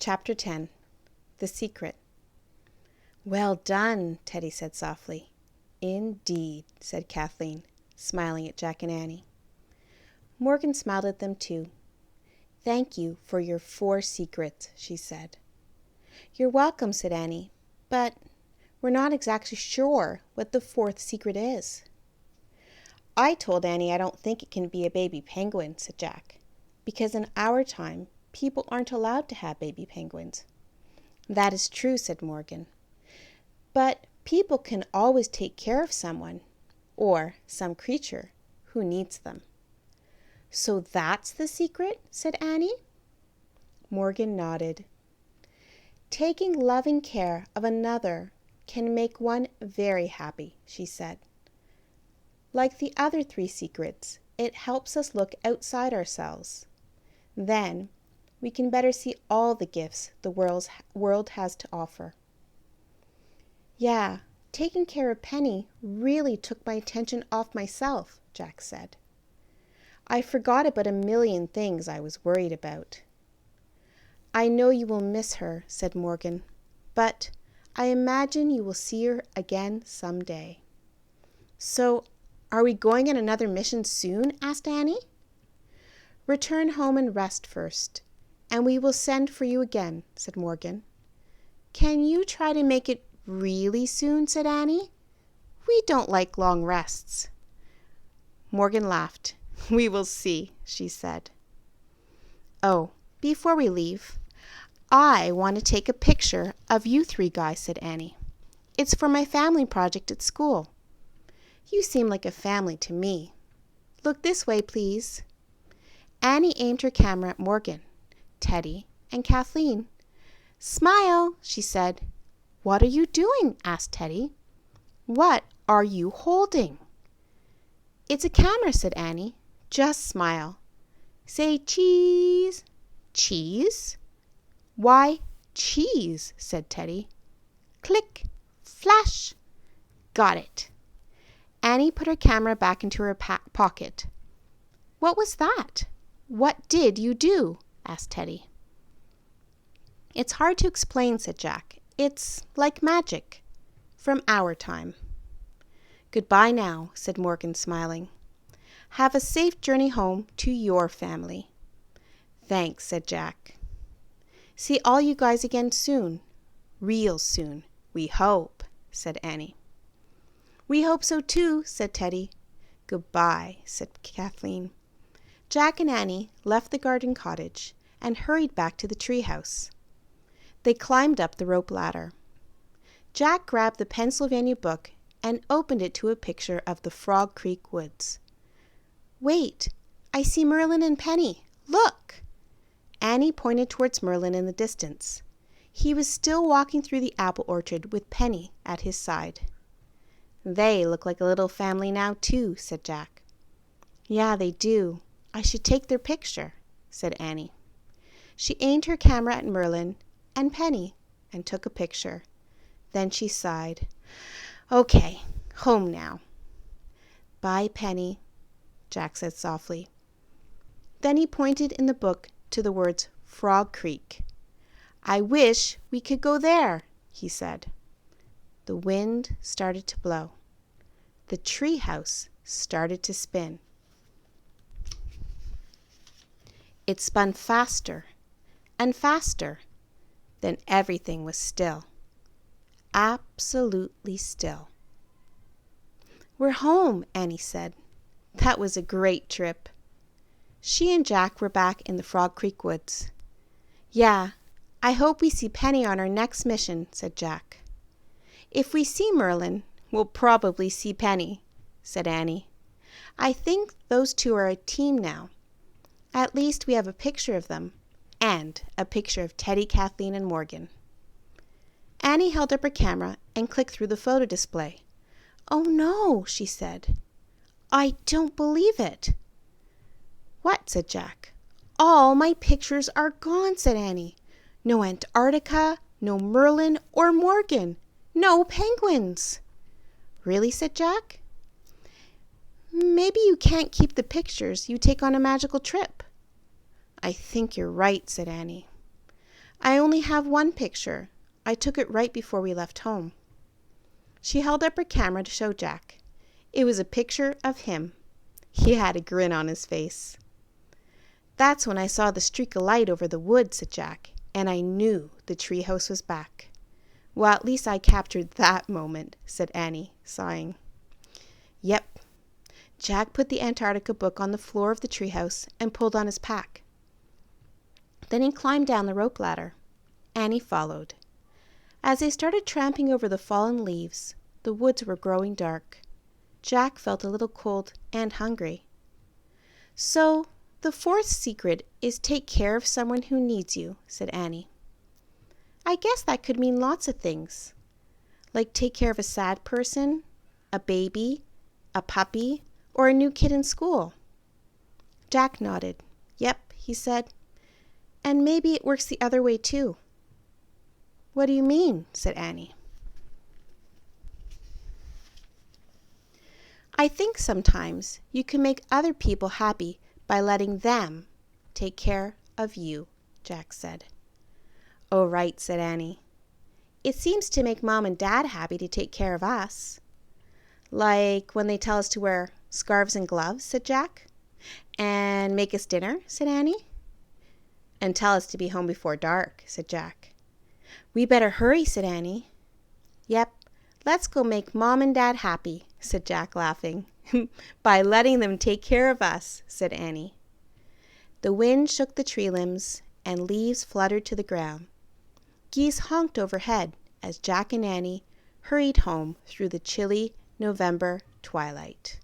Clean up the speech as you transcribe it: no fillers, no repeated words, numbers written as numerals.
Chapter 10. The Secret. "Well done," Teddy said softly. "Indeed," said Kathleen, smiling at Jack and Annie. Morgan smiled at them too. "Thank you for your 4 secrets," she said. "You're welcome," said Annie, "but we're not exactly sure what the 4th secret is." "I told Annie I don't think it can be a baby penguin," said Jack, "because in our time people aren't allowed to have baby penguins." "That is true," said Morgan. "But people can always take care of someone, or some creature, who needs them." "So that's the secret?" said Annie. Morgan nodded. "Taking loving care of another can make one very happy," she said. "Like the other 3 secrets, it helps us look outside ourselves. Then we can better see all the gifts the world has to offer." "Yeah, taking care of Penny really took my attention off myself," Jack said. "I forgot about a million things I was worried about." "I know you will miss her," said Morgan, "but I imagine you will see her again someday." "So, are we going on another mission soon?" asked Annie. "Return home and rest first, and we will send for you again," said Morgan. "Can you try to make it really soon?" said Annie. "We don't like long rests." Morgan laughed. "We will see," she said. "Oh, before we leave, I want to take a picture of you 3 guys," said Annie. "It's for my family project at school. You seem like a family to me. Look this way, please." Annie aimed her camera at Morgan, Teddy, and Kathleen. "Smile," she said. "What are you doing?" asked Teddy. "What are you holding?" "It's a camera," said Annie. "Just smile. Say cheese." "Cheese?" "Why, cheese," said Teddy. Click, flash. Got it. Annie put her camera back into her pocket. "What was that? What did you do?" asked Teddy. "It's hard to explain," said Jack. "It's like magic from our time." "Goodbye now," said Morgan, smiling. "Have a safe journey home to your family." "Thanks," said Jack. "See all you guys again soon. Real soon, we hope," said Annie. "We hope so too," said Teddy. "Goodbye," said Kathleen. Jack and Annie left the garden cottage and hurried back to the treehouse. They climbed up the rope ladder. Jack grabbed the Pennsylvania book and opened it to a picture of the Frog Creek woods. "Wait, I see Merlin and Penny. Look!" Annie pointed towards Merlin in the distance. He was still walking through the apple orchard with Penny at his side. "They look like a little family now, too," said Jack. "Yeah, they do. I should take their picture," said Annie. She aimed her camera at Merlin and Penny and took a picture. Then she sighed. "Okay, home now." "Bye, Penny," Jack said softly. Then he pointed in the book to the words Frog Creek. "I wish we could go there," he said. The wind started to blow. The tree house started to spin. It spun faster and faster. Then everything was still. Absolutely still. "We're home," Annie said. "That was a great trip." She and Jack were back in the Frog Creek woods. "Yeah, I hope we see Penny on our next mission," said Jack. "If we see Merlin, we'll probably see Penny," said Annie. "I think those 2 are a team now. At least we have a picture of them, and a picture of Teddy, Kathleen, and Morgan." Annie held up her camera and clicked through the photo display. "Oh no," she said. "I don't believe it." "What?" said Jack. "All my pictures are gone," said Annie. "No Antarctica, no Merlin or Morgan, no penguins." "Really?" said Jack. "Maybe you can't keep the pictures you take on a magical trip." "I think you're right," said Annie. I only have one picture. I took it right before we left home." She held up her camera to show Jack. It was a picture of him. He had a grin on his face. "That's when I saw the streak of light over the wood," said Jack, "and I knew the treehouse was back." "Well, at least I captured that moment," said Annie, sighing. "Yep." Jack put the Antarctica book on the floor of the treehouse and pulled on his pack. Then he climbed down the rope ladder. Annie followed. As they started tramping over the fallen leaves, the woods were growing dark. Jack felt a little cold and hungry. "So, the fourth secret is take care of someone who needs you," said Annie. "I guess that could mean lots of things. Like take care of a sad person, a baby, a puppy, or a new kid in school." Jack nodded. "Yep," he said. "And maybe it works the other way too." "What do you mean?" said Annie. "I think sometimes you can make other people happy by letting them take care of you," Jack said. "Oh, right," said Annie. "It seems to make Mom and Dad happy to take care of us." "Like when they tell us to wear scarves and gloves," said Jack. "And make us dinner," said Annie. "And tell us to be home before dark," said Jack. "We better hurry," said Annie. "Yep, let's go make Mom and Dad happy," said Jack, laughing. "By letting them take care of us," said Annie. The wind shook the tree limbs, and leaves fluttered to the ground. Geese honked overhead as Jack and Annie hurried home through the chilly November twilight.